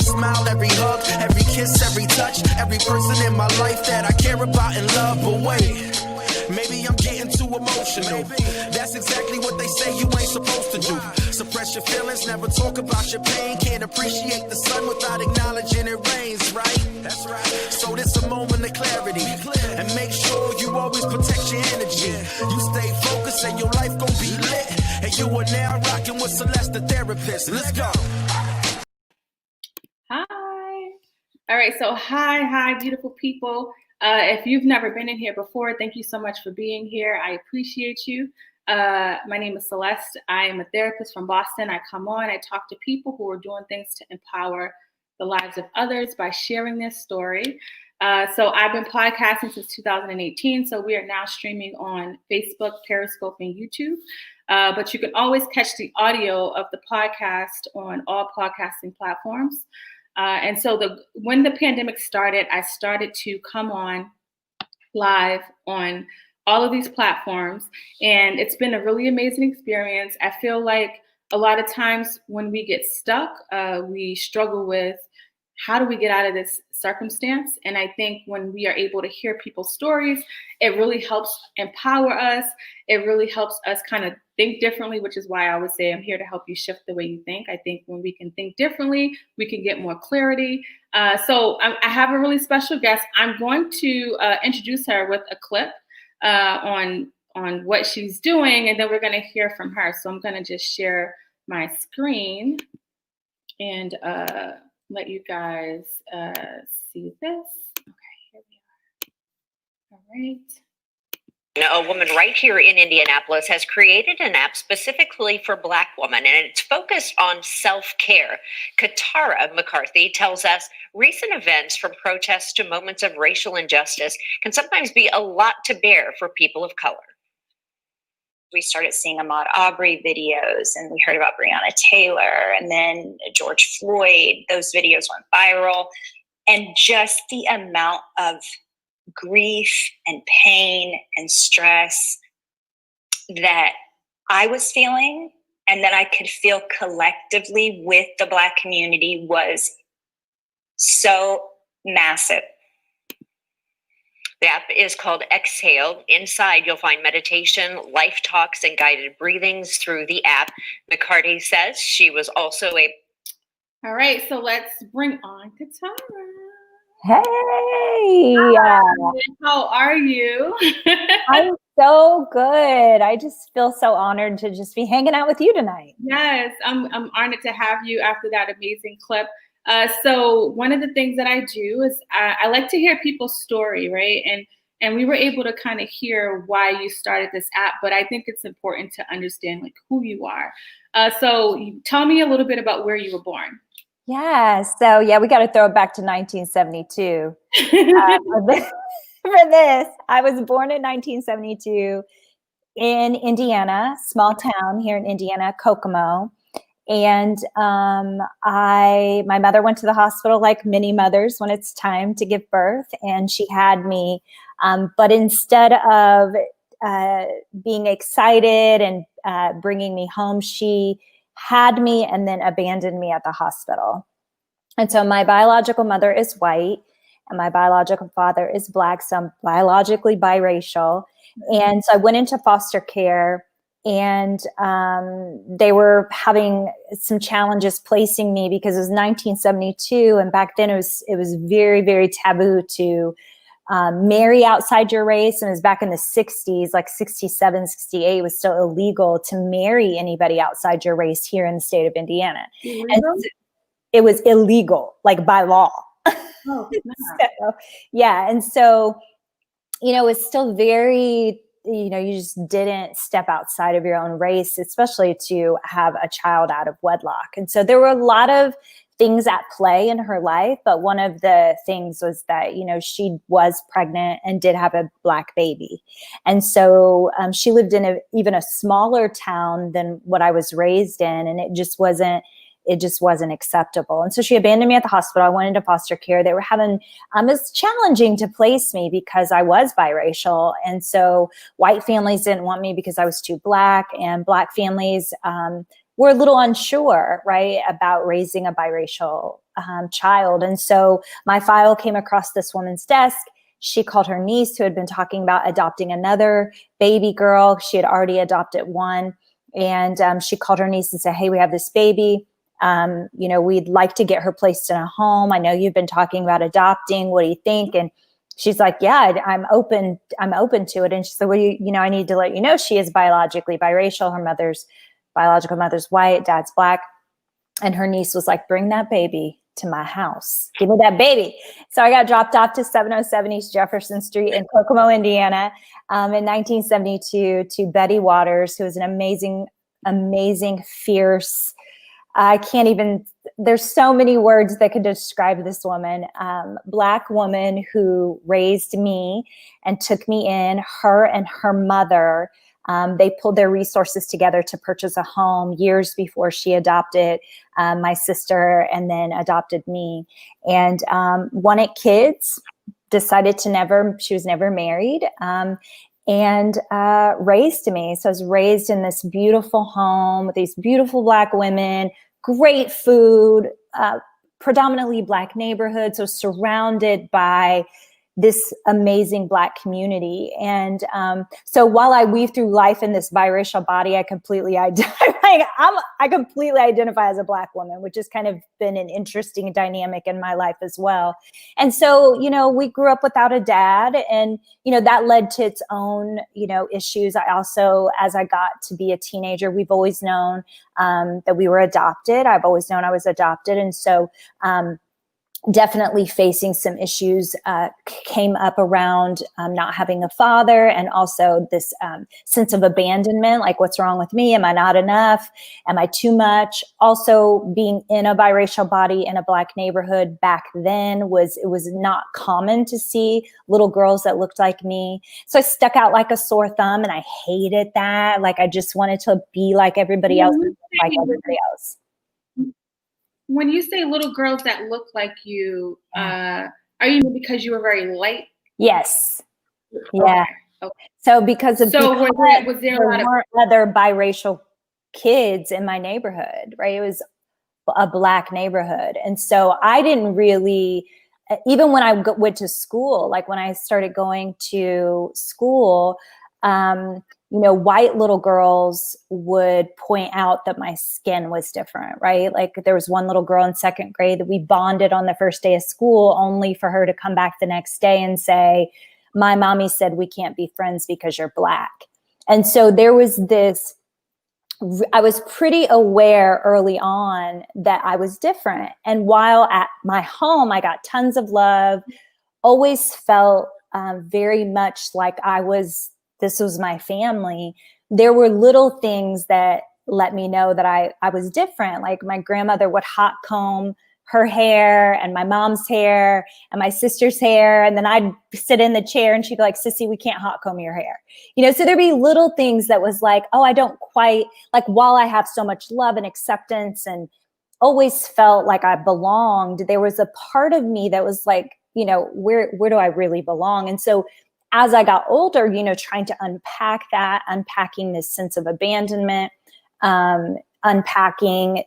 smile, every hug, every kiss, every touch, every person in my life that I care about and love. But wait, maybe I'm getting too emotional. That's exactly what they say you ain't supposed to do. Suppress your feelings, never talk about your pain. Can't appreciate the sun without acknowledging it rains, right? That's right. So this a moment of clarity. And make sure you always protect your energy. You stay focused and your life gon' be lit. And you are now rocking with Celeste, the therapist. Let's go. Hi. All right, so hi, beautiful people. If you've never been in here before, thank you so much for being here. I appreciate you. My name is Celeste. I am a therapist from Boston. I come on, I talk to people who are doing things to empower the lives of others by sharing their story. So I've been podcasting since 2018. So we are now streaming on Facebook, Periscope, and YouTube. But you can always catch the audio of the podcast on all podcasting platforms. And so when the pandemic started, I started to come on live on all of these platforms. And it's been a really amazing experience. I feel like a lot of times when we get stuck, we struggle with how do we get out of this circumstance? And I think when we are able to hear people's stories, it really helps empower us. It really helps us kind of think differently, which is why I always say I'm here to help you shift the way you think. I think when we can think differently, we can get more clarity. So I have a really special guest. I'm going to introduce her with a clip on what she's doing, and then we're going to hear from her. So I'm going to just share my screen and let you guys see this. Okay, here we are. All right. A woman right here in Indianapolis has created an app specifically for Black women, and it's focused on self-care. Katara McCarty tells us recent events, from protests to moments of racial injustice, can sometimes be a lot to bear for people of color. We started seeing Ahmaud Arbery videos, and we heard about Breonna Taylor, and then George Floyd. Those videos went viral, and just the amount of grief and pain and stress that I was feeling and that I could feel collectively with the Black community was so massive. The app is called Exhale. Inside, you'll find meditation, life talks, and guided breathings through the app. McCarty says she was also a... All right, so let's bring on Katara. Hey! Hi, how are you? I'm so good. I just feel so honored to just be hanging out with you tonight. Yes, I'm honored to have you after that amazing clip. So one of the things that I do is I like to hear people's story, right? And we were able to kind of hear why you started this app, but I think it's important to understand like who you are. So tell me a little bit about where you were born. Yeah, so we got to throw it back to 1972. For this, I was born in 1972 in Indiana, small town here in Indiana, Kokomo. And my mother went to the hospital like many mothers when it's time to give birth, and she had me. But instead of being excited and bringing me home, she had me and then abandoned me at the hospital. And so my biological mother is white and my biological father is Black, so I'm biologically biracial. And so I went into foster care, and they were having some challenges placing me because it was 1972, and back then it was very, very taboo to marry outside your race. And it was back in the 60s, like 67, 68, it was still illegal to marry anybody outside your race here in the state of Indiana. And it was illegal, like by law. Oh, So, yeah. And so, it's still very, you just didn't step outside of your own race, especially to have a child out of wedlock. And so there were a lot of things at play in her life. But one of the things was that, she was pregnant and did have a Black baby. And so she lived in even a smaller town than what I was raised in. And it just wasn't acceptable. And so she abandoned me at the hospital. I went into foster care. They were having, it was challenging to place me because I was biracial. And so white families didn't want me because I was too Black, and Black families were a little unsure, right, about raising a biracial child. And so my file came across this woman's desk. She called her niece, who had been talking about adopting another baby girl. She had already adopted one. And she called her niece and said, hey, we have this baby. We'd like to get her placed in a home. I know you've been talking about adopting. What do you think? And she's like, yeah, I'm open to it. And she said, well, I need to let you know she is biologically biracial. Her biological mother's white, dad's black. And her niece was like, bring that baby to my house. Give me that baby. So I got dropped off to 707 East Jefferson Street in Kokomo, Indiana, in 1972 to Betty Waters, who was an amazing, fierce, there's so many words that could describe this woman, Black woman who raised me and took me in. Her and her mother, they pulled their resources together to purchase a home years before she adopted my sister and then adopted me, and wanted kids, decided she was never married, and raised me. So I was raised in this beautiful home with these beautiful Black women, great food, predominantly Black neighborhood. So surrounded by this amazing Black community. And so while I weave through life in this biracial body, I completely identify as a Black woman, which has kind of been an interesting dynamic in my life as well. And so, we grew up without a dad, and, that led to its own, issues. I also, as I got to be a teenager, we've always known that we were adopted. I've always known I was adopted. And so, definitely facing some issues came up around not having a father, and also this sense of abandonment, like what's wrong with me? Am I not enough? Am I too much? Also being in a biracial body in a Black neighborhood back then it was not common to see little girls that looked like me. So I stuck out like a sore thumb, and I hated that. Like I just wanted to be like everybody else, like everybody else. When you say little girls that look like you, are you because you were very light? Yes. Yeah. Okay. So was there a lot of other biracial kids in my neighborhood, right? It was a Black neighborhood. And so I didn't really, even when I went to school, like when I started going to school, white little girls would point out that my skin was different, right? Like there was one little girl in second grade that we bonded on the first day of school, only for her to come back the next day and say, my mommy said we can't be friends because you're Black. And so there was this, I was pretty aware early on that I was different. And while at my home, I got tons of love, always felt very much like this was my family. There were little things that let me know that I was different. Like my grandmother would hot comb her hair and my mom's hair and my sister's hair. And then I'd sit in the chair and she'd be like, Sissy, we can't hot comb your hair. So there'd be little things that was like, oh, I don't quite, like while I have so much love and acceptance and always felt like I belonged, there was a part of me that was like, where do I really belong? And so as I got older, trying to unpacking this sense of abandonment, unpacking,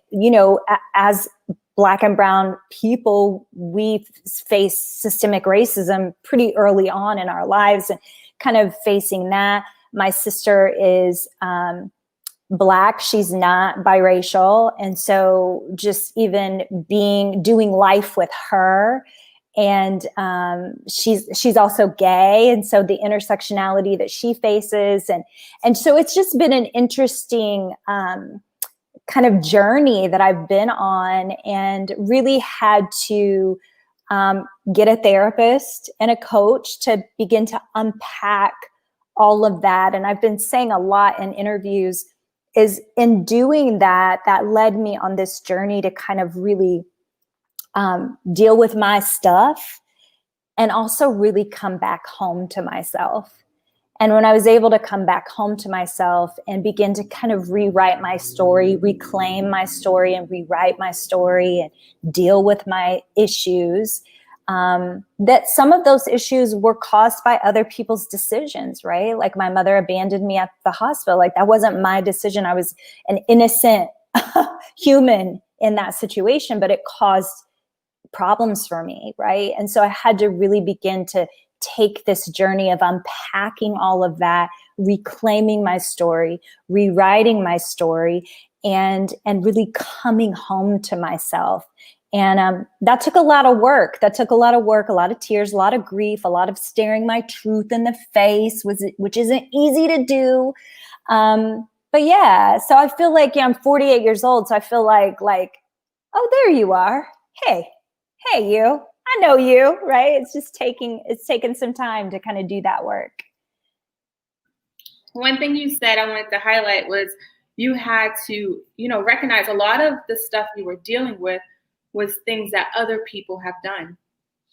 as Black and brown people, we face systemic racism pretty early on in our lives, and kind of facing that. My sister is Black. She's not biracial. And so just even doing life with her, and she's also gay, and so the intersectionality that she faces, and so it's just been an interesting kind of journey that I've been on, and really had to get a therapist and a coach to begin to unpack all of that. And I've been saying a lot in interviews is in doing that led me on this journey to kind of really deal with my stuff, and also really come back home to myself. And when I was able to come back home to myself and begin to kind of rewrite my story, reclaim my story and rewrite my story and deal with my issues, that some of those issues were caused by other people's decisions, right? Like my mother abandoned me at the hospital. Like that wasn't my decision. I was an innocent human in that situation, but it caused problems for me, right? And so I had to really begin to take this journey of unpacking all of that, reclaiming my story, rewriting my story, and really coming home to myself. And that took a lot of work. That took a lot of work, a lot of tears, a lot of grief, a lot of staring my truth in the face, which isn't easy to do. But yeah, so I feel like, I'm 48 years old, so I feel like, oh, there you are. Hey, you. I know you, right? It's taken some time to kind of do that work. One thing you said I wanted to highlight was you had to, recognize a lot of the stuff you were dealing with was things that other people have done.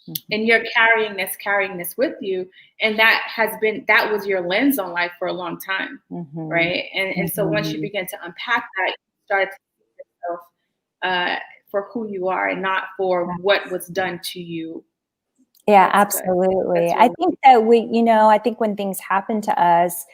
Mm-hmm. And you're carrying this with you. And that was your lens on life for a long time. Mm-hmm. Right. And so once you begin to unpack that, you start to see yourself for who you are and not for what was done to you. Yeah, absolutely. Really I think that I think when things happen to us,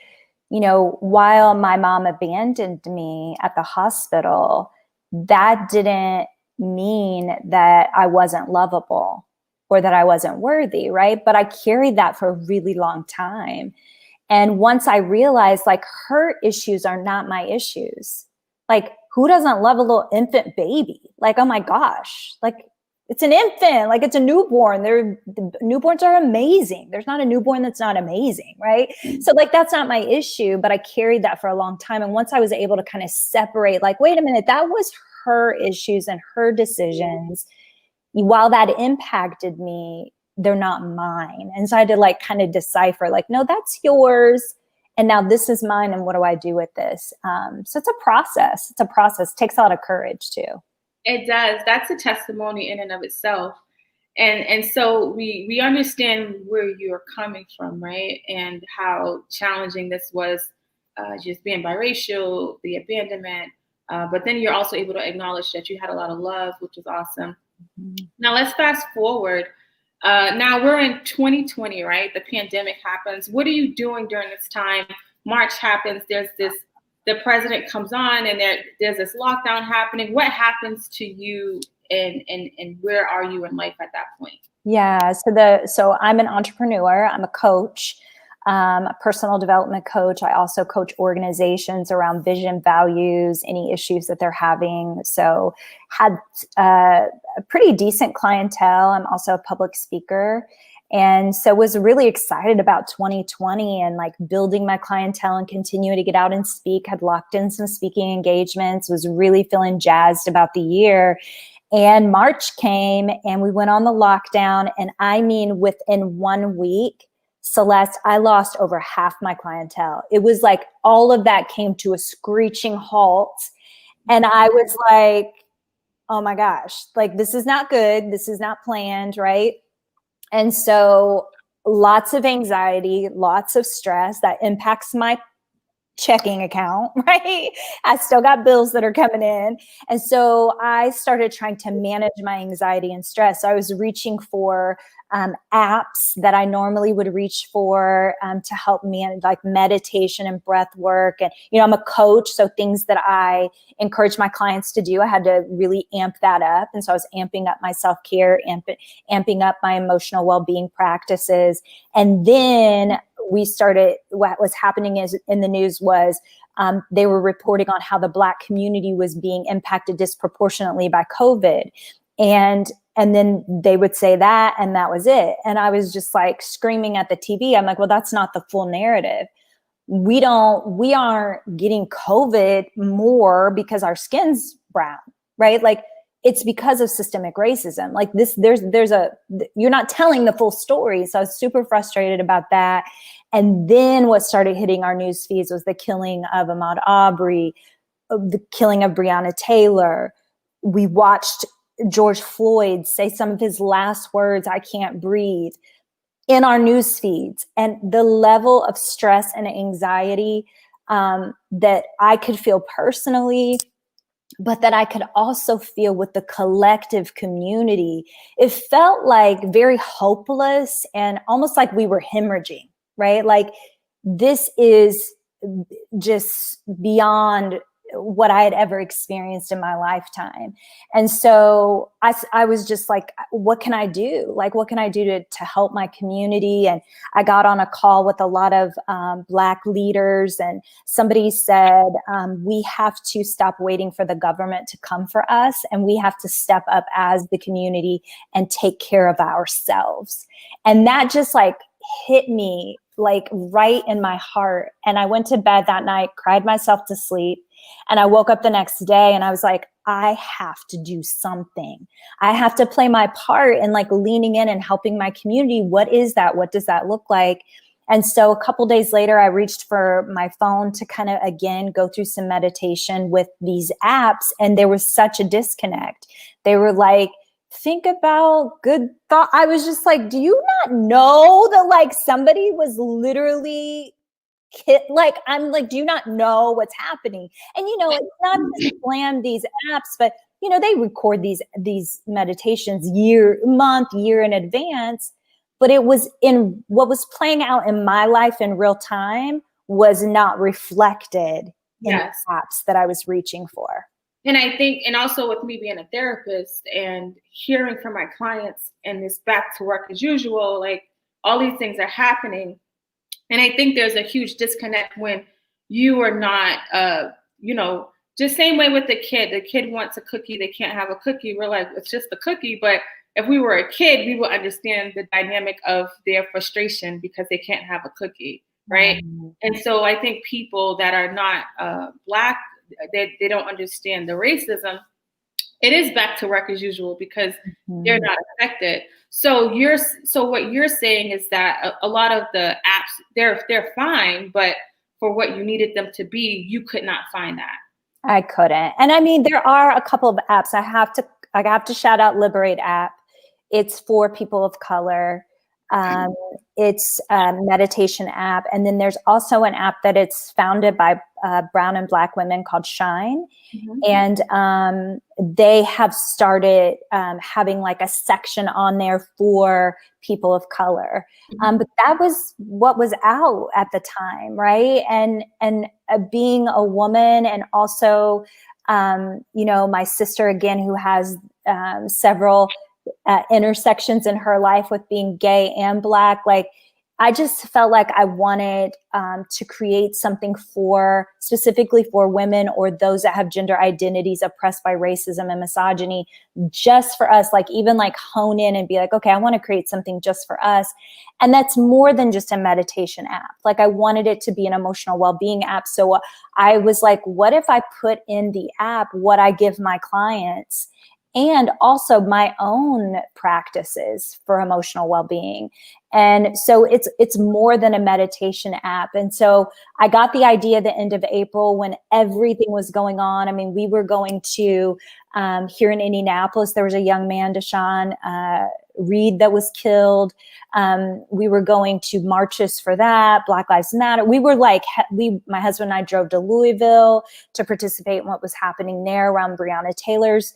while my mom abandoned me at the hospital, that didn't mean that I wasn't lovable or that I wasn't worthy, right? But I carried that for a really long time. And once I realized, her issues are not my issues. Who doesn't love a little infant baby? Oh my gosh, it's an infant, it's a newborn. Newborns are amazing. There's not a newborn that's not amazing, right? So that's not my issue, but I carried that for a long time. And once I was able to kind of separate, wait a minute, that was her issues and her decisions. While that impacted me, they're not mine. And so I had to kind of decipher, no, that's yours. And now this is mine. And what do I do with this? So it's a process. It takes a lot of courage too. It does. That's a testimony in and of itself. And so we understand where you're coming from, right? And how challenging this was, just being biracial, the abandonment. But then you're also able to acknowledge that you had a lot of love, which is awesome. Mm-hmm. Now let's fast forward. Now we're in 2020, right? The pandemic happens. What are you doing during this time? March happens. The president comes on and there's this lockdown happening. What happens to you and where are you in life at that point? Yeah, so I'm an entrepreneur. I'm a coach, a personal development coach. I also coach organizations around vision, values, any issues that they're having. So had a pretty decent clientele. I'm also a public speaker. And so was really excited about 2020 and building my clientele and continuing to get out and speak. Had locked in some speaking engagements, was really feeling jazzed about the year. And March came and we went on the lockdown. And I mean, within 1 week, Celeste, I lost over half my clientele. It was all of that came to a screeching halt. And I was like, oh my gosh, this is not good. This is not planned, right? And so lots of anxiety, lots of stress that impacts my checking account, right? I still got bills that are coming in. And so I started trying to manage my anxiety and stress. So I was reaching for apps that I normally would reach for to help manage meditation and breath work. And, I'm a coach. So things that I encourage my clients to do, I had to really amp that up. And so I was amping up my self-care, amping up my emotional well-being practices. And then what was happening in the news was they were reporting on how the Black community was being impacted disproportionately by COVID. And then they would say that, and that was it. And I was just screaming at the TV. I'm like, well, that's not the full narrative. We aren't getting COVID more because our skin's brown, right? It's because of systemic racism. You're not telling the full story. So I was super frustrated about that. And then what started hitting our news feeds was the killing of Ahmaud Arbery, the killing of Breonna Taylor. We watched George Floyd say some of his last words, "I can't breathe," in our news feeds. And the level of stress and anxiety that I could feel personally, but that I could also feel with the collective community, it felt very hopeless and almost like we were hemorrhaging, right? This is just beyond what I had ever experienced in my lifetime. And so I was just like, what can I do? Like, what can I do to help my community? And I got on a call with a lot of Black leaders, and somebody said, we have to stop waiting for the government to come for us, and we have to step up as the community and take care of ourselves. And that just like hit me like right in my heart. And I went to bed that night, cried myself to sleep. And I woke up the next day and I was like, I have to do something. I have to play my part in like leaning in and helping my community. What is that? What does that look like? And so a couple days later, I reached for my phone to kind of, again, go through some meditation with these apps. And there was such a disconnect. They were like, think about good thought. I was just like, do you not know that like somebody was literally like, I'm like, do you not know what's happening? And, you know, it's not to slam these apps, but, you know, they record these meditations year in advance. But it was in what was playing out in my life in real time was not reflected in the apps that I was reaching for. And I think, and also with me being a therapist and hearing from my clients and this back to work as usual, like all these things are happening. And I think there's a huge disconnect when you are not, you know, just same way with the kid wants a cookie, they can't have a cookie. We're like, it's just a cookie. But if we were a kid, we would understand the dynamic of their frustration because they can't have a cookie, right? Mm-hmm. And so I think people that are not Black, they don't understand the racism. It is back to work as usual because they're not affected. So what you're saying is that a lot of the apps, they're fine, but for what you needed them to be, you could not find that. I couldn't. And I mean, there are a couple of apps. I have to shout out Liberate app. It's for people of color. It's a meditation app. And then there's also an app that it's founded by brown and Black women called Shine. Mm-hmm. And they have started having like a section on there for people of color. Mm-hmm. But that was what was out at the time, right? And being a woman, and also, you know, my sister, again, who has several intersections in her life with being gay and Black, like I just felt like I wanted to create something specifically for women or those that have gender identities oppressed by racism and misogyny, just for us, like even like hone in and be like, okay, I want to create something just for us. And that's more than just a meditation app. Like I wanted it to be an emotional well-being app. So I was like, what if I put in the app what I give my clients, and also my own practices for emotional well-being. And so it's more than a meditation app. And so I got the idea at the end of April when everything was going on. I mean, we were going to, here in Indianapolis, there was a young man, Deshaun Reed, that was killed. We were going to marches for that, Black Lives Matter. We were like, my husband and I drove to Louisville to participate in what was happening there around Breonna Taylor's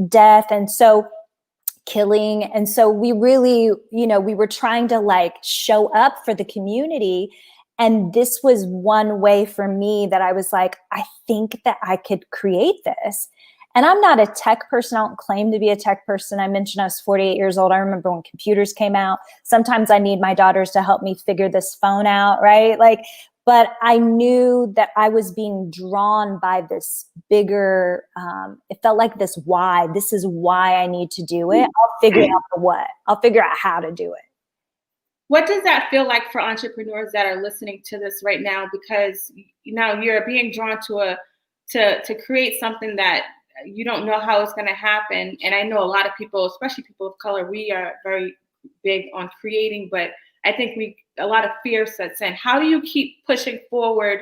death. And so killing. And so we really, you know, we were trying to like show up for the community. And this was one way for me that I was like, I think that I could create this. And I'm not a tech person. I don't claim to be a tech person. I mentioned I was 48 years old. I remember when computers came out. Sometimes I need my daughters to help me figure this phone out, right? Like, but I knew that I was being drawn by this bigger, it felt like this why. This is why I need to do it. I'll figure out the what. I'll figure out how to do it. What does that feel like for entrepreneurs that are listening to this right now? Because now you're being drawn to create something that you don't know how it's going to happen. And I know a lot of people, especially people of color, we are very big on creating, but I think a lot of fear sets in. How do you keep pushing forward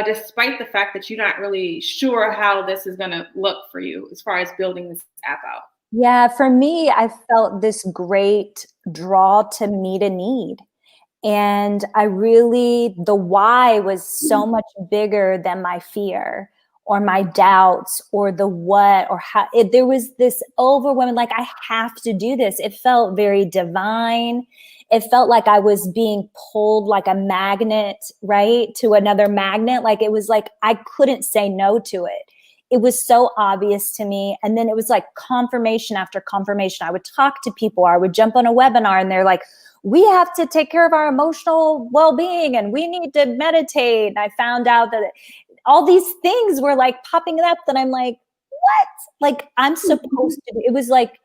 despite the fact that you're not really sure how this is going to look for you as far as building this app out? Yeah, for me, I felt this great draw to meet a need. And the why was so much bigger than my fear or my doubts or the what or how. There was this overwhelming, like, I have to do this. It felt very divine. it felt like I was being pulled like a magnet, right, to another magnet. Like it was like I couldn't say no to it. It was so obvious to me. And then it was like confirmation after confirmation. I would talk to people, I would jump on a webinar, and they're like, we have to take care of our emotional well-being and we need to meditate. And I found out that all these things were like popping up that I'm like, what? Like I'm supposed to, it was like,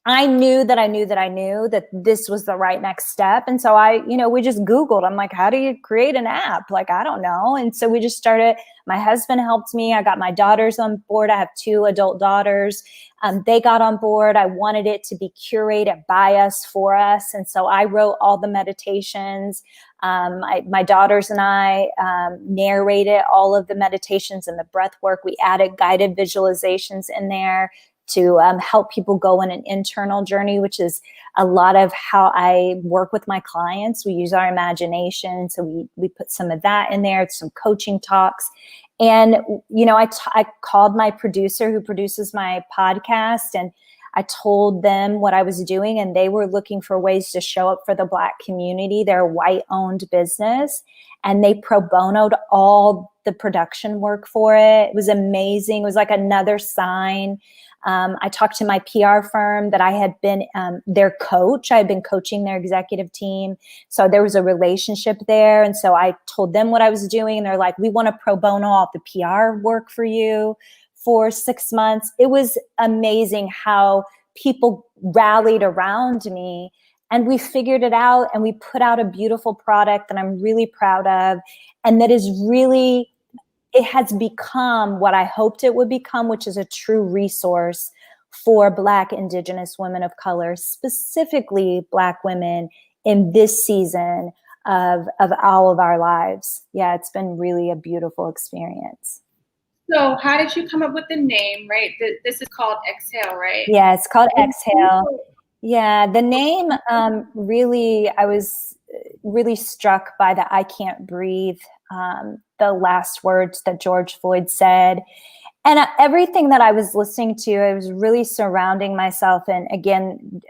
I knew that this was the right next step. And so we just Googled, I'm like, how do you create an app? Like, I don't know. And so we just started, my husband helped me. I got my daughters on board. I have 2 adult daughters. They got on board. I wanted it to be curated by us, for us. And so I wrote all the meditations. My daughters and I narrated all of the meditations and the breath work. We added guided visualizations in there to help people go on an internal journey, which is a lot of how I work with my clients. We use our imagination. So we put some of that in there, some coaching talks. And, I called my producer who produces my podcast, and I told them what I was doing, and they were looking for ways to show up for the Black community. They're a white-owned business, and they pro bonoed all the production work for it. It was amazing. It was like another sign. I talked to my PR firm that I had been their coach. I had been coaching their executive team. So there was a relationship there. And so I told them what I was doing. And they're like, we want to pro bono all the PR work for you for 6 months. It was amazing how people rallied around me. And we figured it out, and we put out a beautiful product that I'm really proud of. And that is really, it has become what I hoped it would become, which is a true resource for Black, Indigenous women of color, specifically Black women in this season of all of our lives. Yeah, it's been really a beautiful experience. So how did you come up with the name, right? This is called Exhale, right? Yeah, it's called Exhale. Yeah, the name really, I was really struck by the I can't breathe, the last words that George Floyd said. And everything that I was listening to, I was really surrounding myself, and again,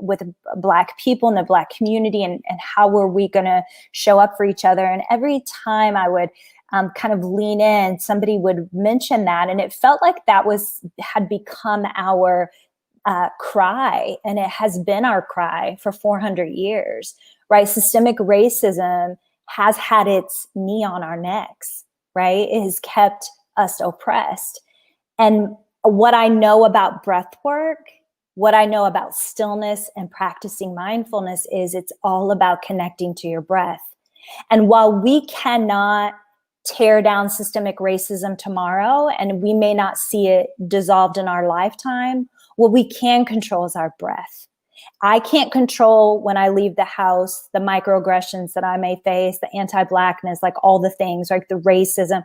with Black people in the Black community, and how were we going to show up for each other. And every time I would kind of lean in, somebody would mention that, and it felt like that had become our cry, and it has been our cry for 400 years, right? Systemic racism has had its knee on our necks, right? It has kept us oppressed. And what I know about breath work, what I know about stillness and practicing mindfulness is it's all about connecting to your breath. And while we cannot tear down systemic racism tomorrow, and we may not see it dissolved in our lifetime, what we can control is our breath. I can't control when I leave the house, the microaggressions that I may face, the anti-Blackness, like all the things, like the racism.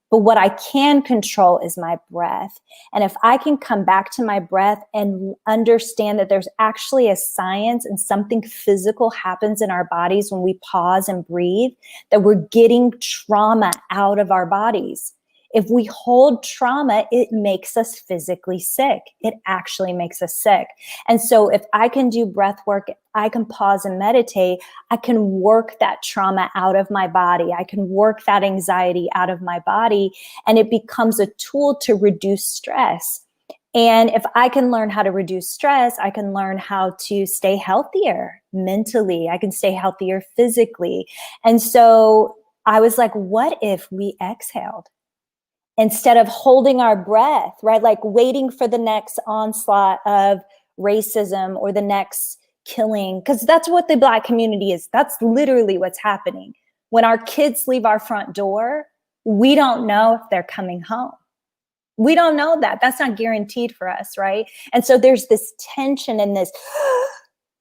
But what I can control is my breath. And if I can come back to my breath and understand that there's actually a science and something physical happens in our bodies when we pause and breathe, that we're getting trauma out of our bodies. If we hold trauma, it makes us physically sick. It actually makes us sick. And so if I can do breath work, I can pause and meditate, I can work that trauma out of my body. I can work that anxiety out of my body, and it becomes a tool to reduce stress. And if I can learn how to reduce stress, I can learn how to stay healthier mentally. I can stay healthier physically. And so I was like, what if we exhaled? Instead of holding our breath, right? Like waiting for the next onslaught of racism or the next killing, because that's what the Black community is. That's literally what's happening. When our kids leave our front door, we don't know if they're coming home. We don't know that. That's not guaranteed for us, right? And so there's this tension in this,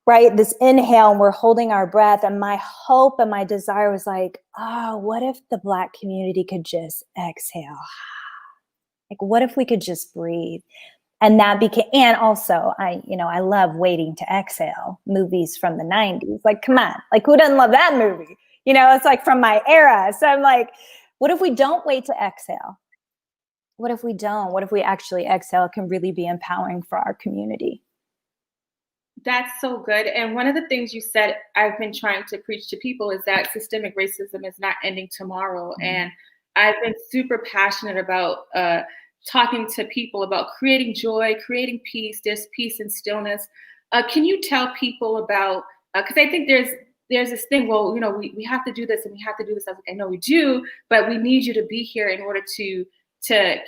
right? This inhale, and we're holding our breath. And my hope and my desire was like, oh, what if the Black community could just exhale? Like, what if we could just breathe? And that became, and also I love Waiting to Exhale, movies from the 90s. Like, come on, like who doesn't love that movie? It's like from my era. So I'm like, what if we don't wait to exhale? What if we don't? What if we actually exhale? It can really be empowering for our community. That's so good. And one of the things you said I've been trying to preach to people is that systemic racism is not ending tomorrow. And I've been super passionate about talking to people about creating joy, creating peace. There's peace and stillness. Can you tell people about, because I think there's this thing, well, we have to do this and we have to do this. I was like, I know we do, but we need you to be here in order to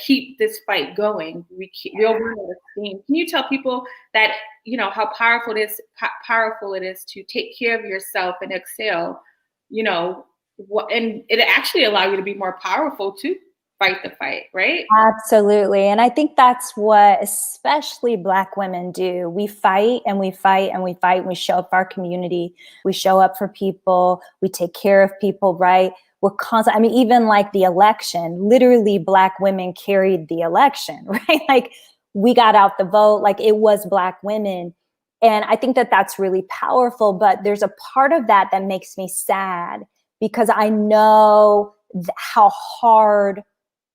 keep this fight going. We'll run out of steam. Can you tell people that, how powerful it is to take care of yourself and exhale, and it actually allow you to be more powerful to fight the fight, right? Absolutely. And I think that's what especially Black women do. We fight and we fight and we fight. And we show up for our community. We show up for people. We take care of people, right? We're constant. I mean, even like the election, literally Black women carried the election, right? Like we got out the vote, like it was Black women. And I think that that's really powerful, but there's a part of that that makes me sad because I know how hard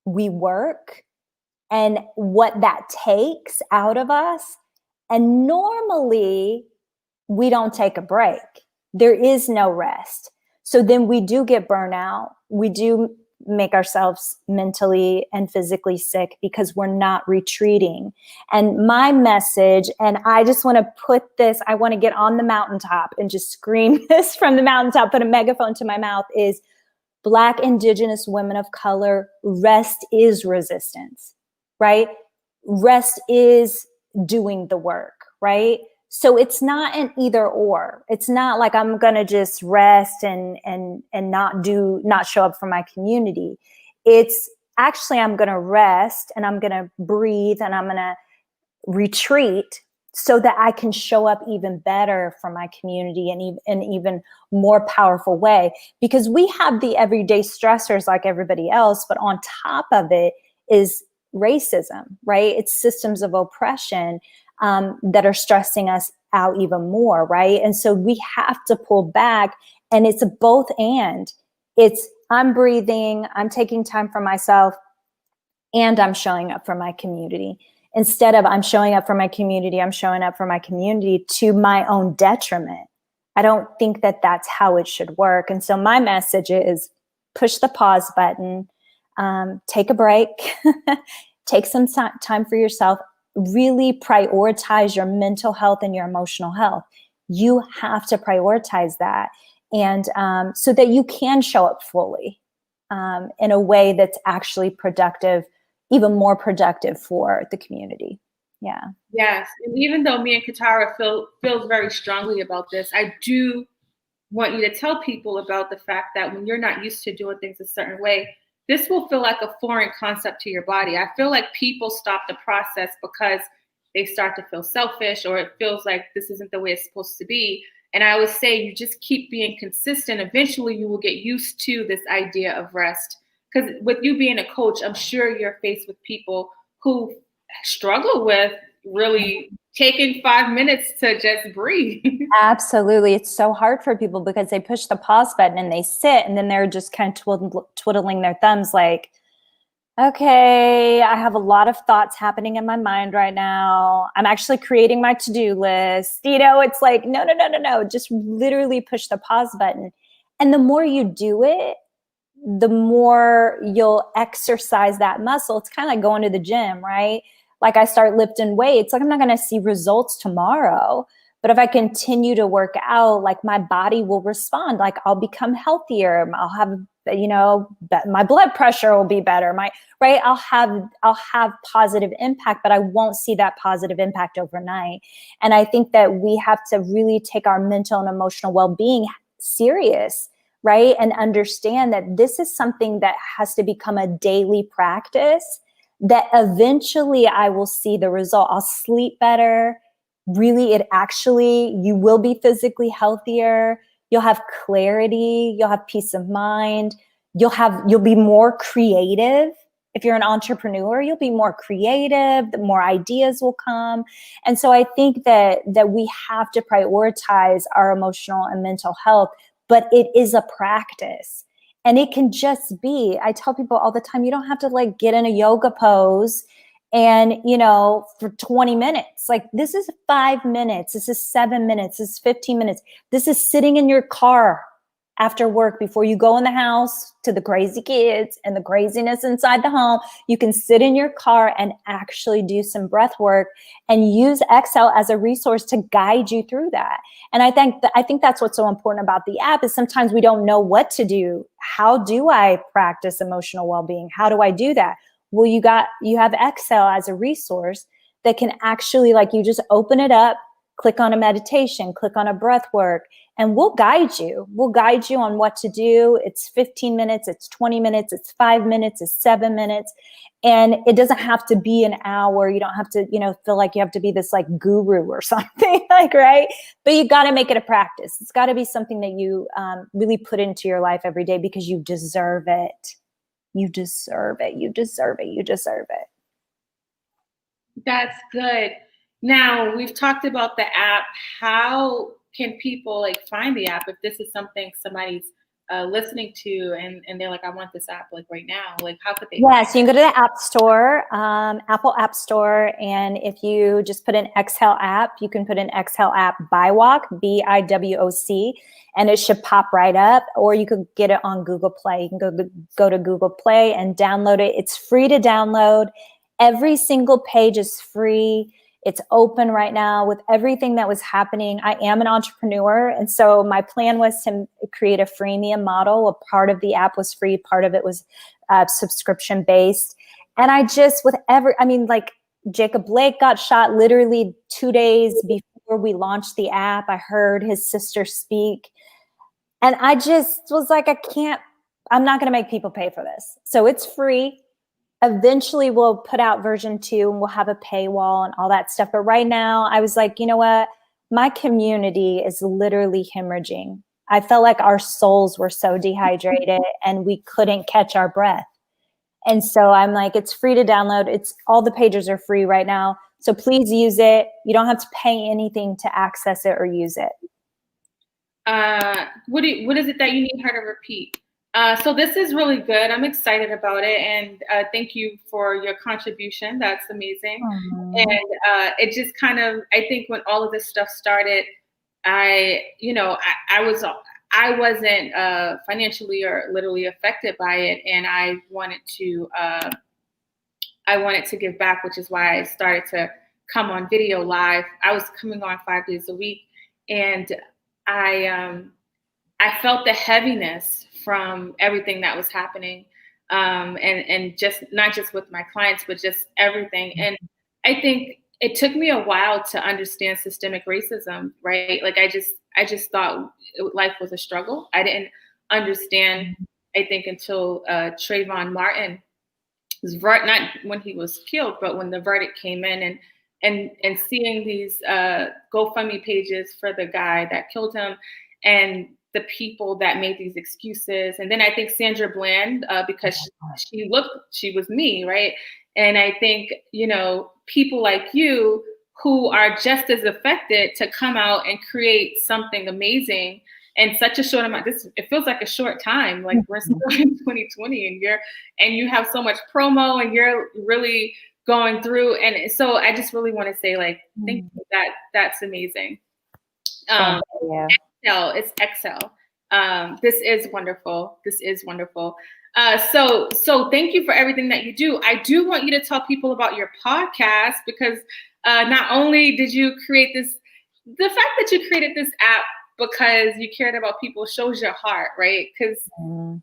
we work and what that takes out of us. And normally we don't take a break. There is no rest. So then we do get burnout. We do make ourselves mentally and physically sick because we're not retreating. And my message, and I just want to put this, I want to get on the mountaintop and just scream this from the mountaintop, put a megaphone to my mouth, is Black, Indigenous women of color, rest is resistance, right? Rest is doing the work, right? So it's not an either or. It's not like I'm gonna just rest and not show up for my community. It's actually I'm gonna rest and I'm gonna breathe and I'm gonna retreat so that I can show up even better for my community in an even more powerful way. Because we have the everyday stressors like everybody else, but on top of it is racism, right? It's systems of oppression that are stressing us out even more, right? And so we have to pull back, and it's a both and. It's I'm breathing, I'm taking time for myself, and I'm showing up for my community. Instead of I'm showing up for my community, I'm showing up for my community to my own detriment. I don't think that that's how it should work. And so my message is push the pause button, take a break, take some time for yourself, really prioritize your mental health and your emotional health. You have to prioritize that. And so that you can show up fully in a way that's actually productive, even more productive for the community. Yeah. Yes. And even though me and Katara feels very strongly about this, I do want you to tell people about the fact that when you're not used to doing things a certain way, this will feel like a foreign concept to your body. I feel like people stop the process because they start to feel selfish, or it feels like this isn't the way it's supposed to be. And I would say you just keep being consistent. Eventually you will get used to this idea of rest. Because with you being a coach, I'm sure you're faced with people who struggle with really taking 5 minutes to just breathe. Absolutely. It's so hard for people because they push the pause button and they sit, and then they're just kind of twiddling their thumbs like, okay, I have a lot of thoughts happening in my mind right now. I'm actually creating my to-do list. It's like, no. Just literally push the pause button. And the more you do it, the more you'll exercise that muscle. It's kind of like going to the gym, right? Like I start lifting weights, like I'm not going to see results tomorrow, but if I continue to work out, like my body will respond. Like I'll become healthier. I'll have, my blood pressure will be better. I'll have positive impact, but I won't see that positive impact overnight. And I think that we have to really take our mental and emotional well-being serious, right? And understand that this is something that has to become a daily practice, that eventually I will see the result. I'll sleep better. Really, you will be physically healthier. You'll have clarity. You'll have peace of mind. You'll be more creative. If you're an entrepreneur, you'll be more creative. The more ideas will come. And so I think that we have to prioritize our emotional and mental health, but it is a practice. And it can just be, I tell people all the time, you don't have to like get in a yoga pose And, you know, for 20 minutes, like this is 5 minutes, this is 7 minutes, this is 15 minutes. This is sitting in your car after work before you go in the house to the crazy kids and the craziness inside the home. You can sit in your car and actually do some breath work and use Exhale as a resource to guide you through that. And I think that's what's so important about the app is sometimes we don't know what to do. How do I practice emotional well-being? How do I do that? Well, you have Exhale as a resource that can actually, like, you just open it up, click on a meditation, click on a breath work, and we'll guide you. We'll guide you on what to do. It's 15 minutes, it's 20 minutes, it's 5 minutes, it's 7 minutes. And it doesn't have to be an hour. You don't have to, you know, feel like you have to be this like guru or something, like, right? But you got to make it a practice. It's got to be something that you really put into your life every day because you deserve it. You deserve it. You deserve it. You deserve it. That's good. Now, we've talked about the app. How can people like find the app if this is something somebody's listening to and they're like, I want this app like right now? Like, how could they? Yes, you can go to the App Store, Apple App Store, and if you just put in Exhale app, you can put in Exhale app BIWOC, BIWOC, and it should pop right up. Or you could get it on Google Play. You can go to Google Play and download it. It's free to download. Every single page is free. It's open right now with everything that was happening. I am an entrepreneur. And so my plan was to create a freemium model. A part of the app was free. Part of it was subscription based. And I just, like Jacob Blake got shot literally 2 days before we launched the app. I heard his sister speak. And I just was like, I'm not going to make people pay for this. So it's free. Eventually we'll put out version 2 and we'll have a paywall and all that stuff. But right now I was like, you know what? My community is literally hemorrhaging. I felt like our souls were so dehydrated and we couldn't catch our breath. And so I'm like, it's free to download. All the pages are free right now. So please use it. You don't have to pay anything to access it or use it. What is it that you need her to repeat? So this is really good. I'm excited about it. And thank you for your contribution. That's amazing. And it just kind of, I think when all of this stuff started, I wasn't financially or literally affected by it. And I wanted to give back, which is why I started to come on video live. I was coming on 5 days a week. And I felt the heaviness from everything that was happening, and just not just with my clients, but just everything. And I think it took me a while to understand systemic racism, right? Like I just thought life was a struggle. I didn't understand, I think, until Trayvon Martin was not when he was killed, but when the verdict came in, and seeing these GoFundMe pages for the guy that killed him, and the people that made these excuses. And then I think Sandra Bland, because she was me, right? And I think, people like you who are just as affected to come out and create something amazing in such a short amount. It feels like a short time, like we're still in 2020 and you have so much promo and you're really going through. And so I just really want to say, like, thank you. That's amazing. Exhale, it's Exhale. This is wonderful. This is wonderful. So thank you for everything that you do. I do want you to tell people about your podcast, because not only did you create this, the fact that you created this app because you cared about people shows your heart, right? Because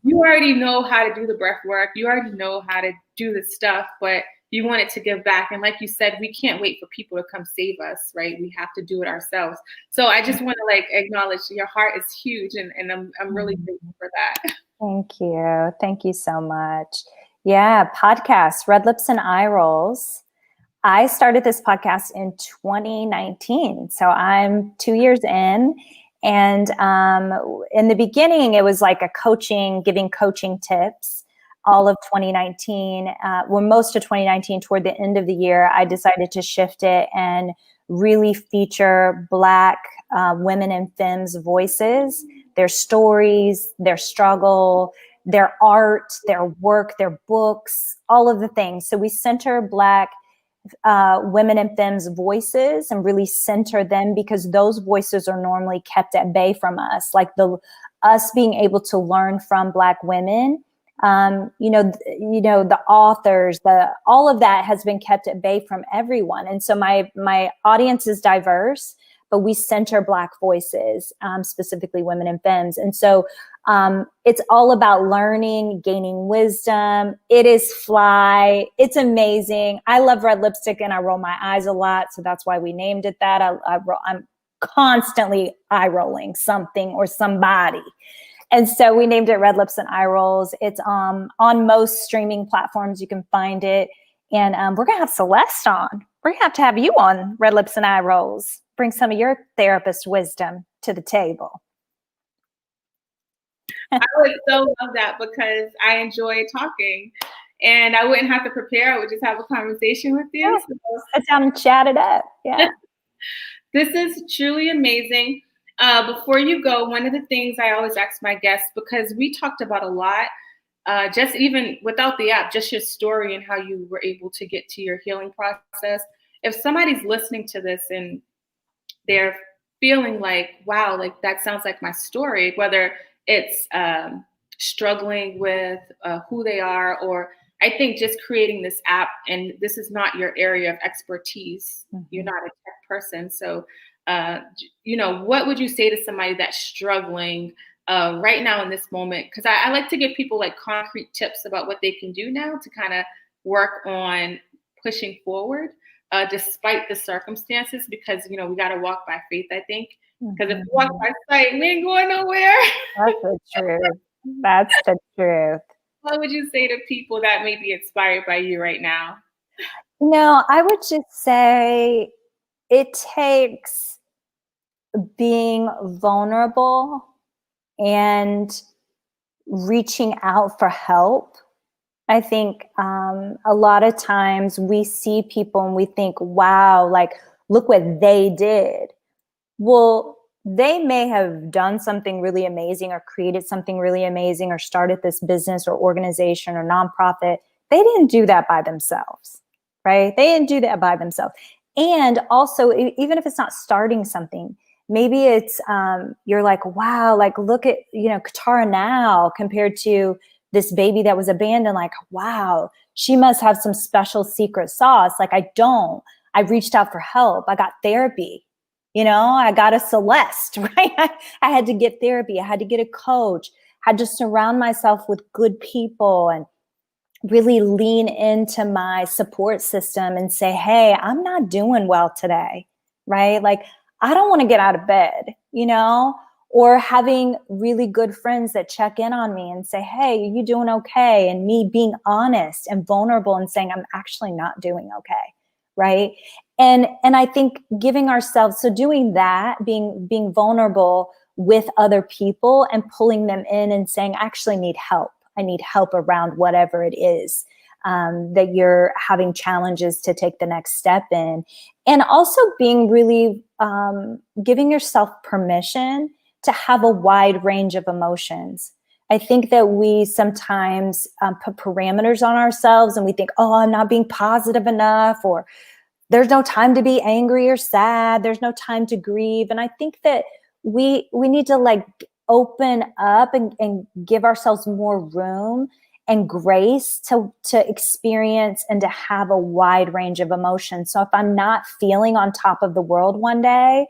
you already know how to do the breath work. You already know how to do the stuff, but you wanted to give back. And like you said, we can't wait for people to come save us, right? We have to do it ourselves. So I just want to acknowledge your heart is huge, and I'm really grateful for that. Thank you. Thank you so much. Yeah, podcast, Red Lips and Eye Rolls. I started this podcast in 2019. So I'm 2 years in. And in the beginning, it was like giving coaching tips. All of 2019, most of 2019, toward the end of the year, I decided to shift it and really feature Black women and femmes' voices, their stories, their struggle, their art, their work, their books, all of the things. So we center Black women and femmes voices and really center them, because those voices are normally kept at bay from us. Like us being able to learn from Black women, the authors, all of that has been kept at bay from everyone. And so my audience is diverse, but we center Black voices, specifically women and femmes. And so it's all about learning, gaining wisdom. It is fly. It's amazing. I love red lipstick and I roll my eyes a lot. So that's why we named it that. I'm constantly eye rolling something or somebody. And so we named it Red Lips and Eye Rolls. It's on most streaming platforms. You can find it. And we're going to have Celeste on. We're going to have you on Red Lips and Eye Rolls. Bring some of your therapist wisdom to the table. I would so love that, because I enjoy talking and I wouldn't have to prepare. I would just have a conversation with you. Yeah. So, sit down and chat it up. Yeah. This is truly amazing. Before you go, one of the things I always ask my guests, because we talked about a lot, just even without the app, just your story and how you were able to get to your healing process. If somebody's listening to this and they're feeling like, wow, like that sounds like my story, whether it's struggling with who they are, or I think just creating this app, and this is not your area of expertise. Mm-hmm. You're not a tech person. So, what would you say to somebody that's struggling right now in this moment? Because I like to give people like concrete tips about what they can do now to kind of work on pushing forward despite the circumstances, because, we got to walk by faith, I think. Because if we walk by sight, we ain't going nowhere. That's the truth. That's the truth. What would you say to people that may be inspired by you right now? I would just say it takes being vulnerable and reaching out for help. I think a lot of times we see people and we think, wow, like, look what they did. Well, they may have done something really amazing or created something really amazing or started this business or organization or nonprofit. They didn't do that by themselves, right? They didn't do that by themselves. And also, even if it's not starting something, maybe it's, you're like, wow, like, look at, Katara now compared to this baby that was abandoned. Like, wow, she must have some special secret sauce. Like, I don't. I reached out for help. I got therapy. I got a Celeste, right? I had to get therapy. I had to get a coach, had to surround myself with good people and really lean into my support system and say, hey, I'm not doing well today, right? Like, I don't want to get out of bed, or having really good friends that check in on me and say, hey, are you doing okay? And me being honest and vulnerable and saying, I'm actually not doing okay, right? And I think giving ourselves, so doing that, being vulnerable with other people and pulling them in and saying, I actually need help. I need help around whatever it is that you're having challenges to take the next step in. And also being really, giving yourself permission to have a wide range of emotions. I think that we sometimes put parameters on ourselves and we think, oh, I'm not being positive enough, or there's no time to be angry or sad. There's no time to grieve. And I think that we need to like open up and give ourselves more room and grace to experience and to have a wide range of emotions. So if I'm not feeling on top of the world one day,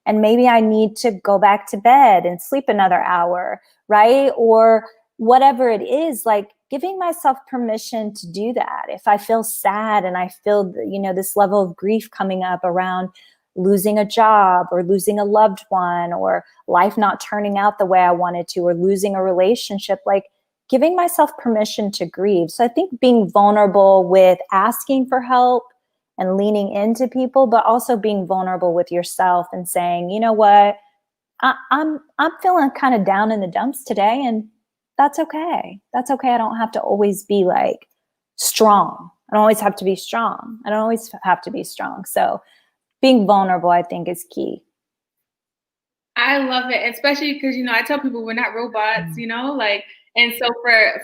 and maybe I need to go back to bed and sleep another hour, right? Or whatever it is, like giving myself permission to do that. If I feel sad and I feel, this level of grief coming up around losing a job or losing a loved one or life not turning out the way I wanted to, or losing a relationship, like giving myself permission to grieve. So I think being vulnerable with asking for help and leaning into people, but also being vulnerable with yourself and saying, you know what, I'm feeling kind of down in the dumps today, and that's okay. That's okay. I don't have to always be like strong. I don't always have to be strong. I don't always have to be strong. So being vulnerable, I think, is key. I love it, especially because, I tell people we're not robots, and so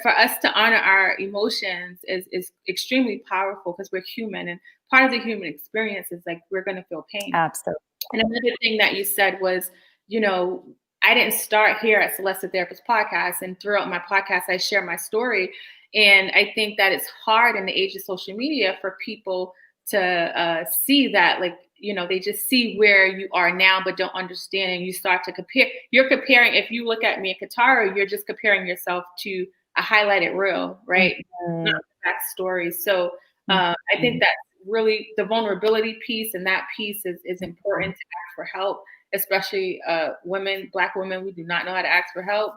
for us to honor our emotions is extremely powerful, because we're human, and part of the human experience is like, we're going to feel pain. Absolutely. And another thing that you said was, you know, I didn't start here at Celeste the Therapist podcast, and throughout my podcast, I share my story. And I think that it's hard in the age of social media for people to see that, like, you know, they just see where you are now, but don't understand. And you start to compare. You're comparing, if you look at me and Katara, you're just comparing yourself to a highlighted reel, right? Mm-hmm. Not the back story. So I think that's really the vulnerability piece, and that piece is important to ask for help, especially women, Black women. We do not know how to ask for help.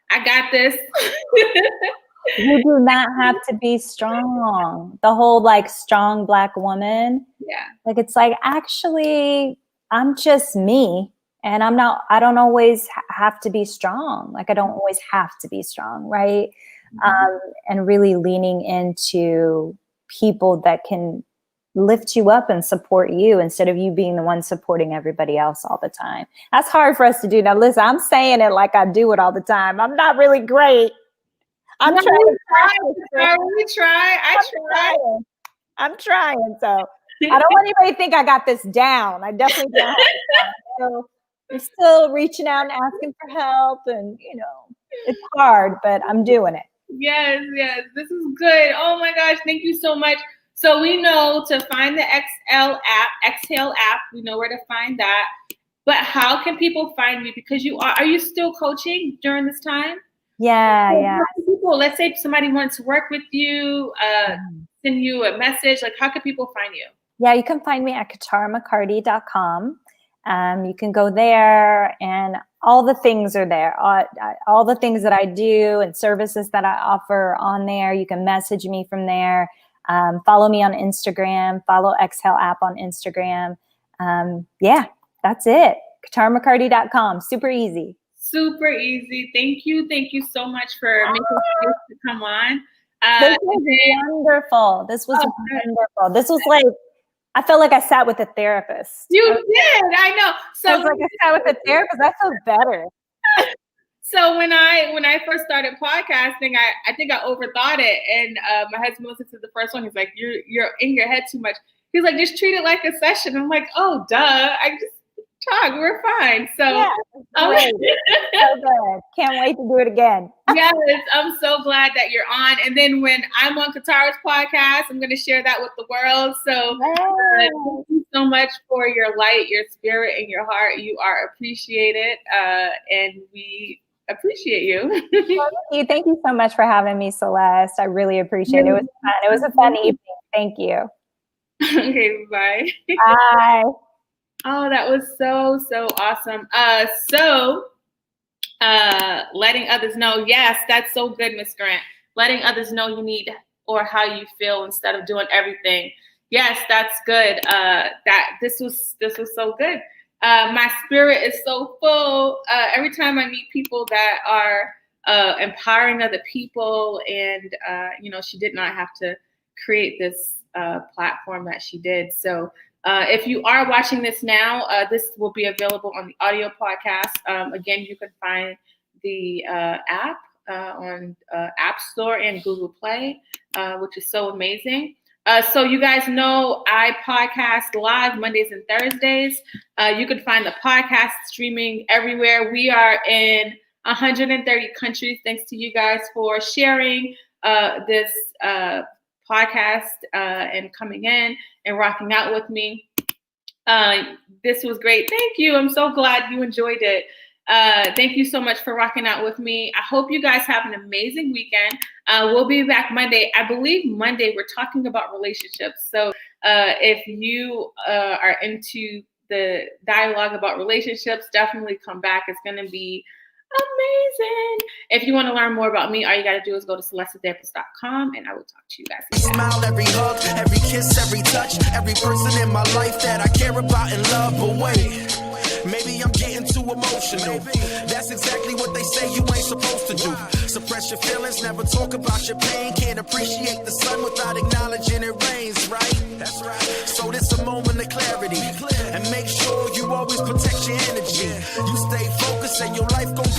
I got this. You do not have to be strong. The whole like strong Black woman. Yeah. Like, it's like, actually, I'm just me, and I don't always have to be strong. Like, I don't always have to be strong. Right. Mm-hmm. And really leaning into people that can lift you up and support you instead of you being the one supporting everybody else all the time. That's hard for us to do. Now, listen, I'm saying it like I do it all the time. I'm not really great. I'm trying. We try. I'm trying. So I don't want anybody to think I got this down. I definitely don't have it down. I'm still reaching out and asking for help, and you know, it's hard, but I'm doing it. Yes, this is good. Oh my gosh, thank you so much. So we know to find the Exhale app, we know where to find that. But how can people find you? Because are you still coaching during this time? Yeah. People, let's say somebody wants to work with you, send you a message. Like, how can people find you? Yeah, you can find me at KataraMcCarty.com. You can go there, and all the things are there. All the things that I do and services that I offer on there. You can message me from there. Follow me on Instagram. Follow Exhale app on Instagram. Yeah, that's it. KataraMcCarty.com. Super easy. Super easy. Thank you so much for making space to come on. This was wonderful. This was wonderful. This was like, I felt like I sat with a therapist. You did. I know. So I was like, I sat with a therapist. I feel better. So when I first started podcasting, I think I overthought it. And my husband listened to the first one. He's like, you're in your head too much. He's like, just treat it like a session. I'm like, oh, duh. I just talk. We're fine. So, yeah, so good. Can't wait to do it again. Yes, I'm so glad that you're on. And then when I'm on Katara's podcast, I'm going to share that with the world. So thank you so much for your light, your spirit, and your heart. You are appreciated, and we appreciate you. Thank you so much for having me, Celeste. I really appreciate it. It was fun. It was a fun evening. Thank you. Okay, bye. Bye. Oh, that was so awesome. Letting others know. Yes, that's so good, Miss Grant. Letting others know you need or how you feel instead of doing everything. Yes, that's good. This was so good. My spirit is so full. Every time I meet people that are empowering other people, and she did not have to create this platform that she did. So if you are watching this now, this will be available on the audio podcast. Again, you can find the app on App Store and Google Play, which is so amazing. So you guys know I podcast live Mondays and Thursdays. You can find the podcast streaming everywhere. We are in 130 countries. Thanks to you guys for sharing this podcast and coming in and rocking out with me. This was great. Thank you. I'm so glad you enjoyed it. Thank you so much for rocking out with me. I hope you guys have an amazing weekend. We'll be back Monday. I believe Monday we're talking about relationships. So if you are into the dialogue about relationships, definitely come back. It's going to be amazing. If you want to learn more about me, all you got to do is go to celestetherapist.com, and I will talk to you guys. Every smile, every hug, every kiss, every touch, every person in my life that I care about and love. But wait, maybe I'm getting too emotional. That's exactly what they say you ain't supposed to do. Suppress your feelings, never talk about your pain. Can't appreciate the sun without acknowledging it rains, right? That's right. So this a moment of clarity, and make sure you always protect your energy. You stay focused and your life goes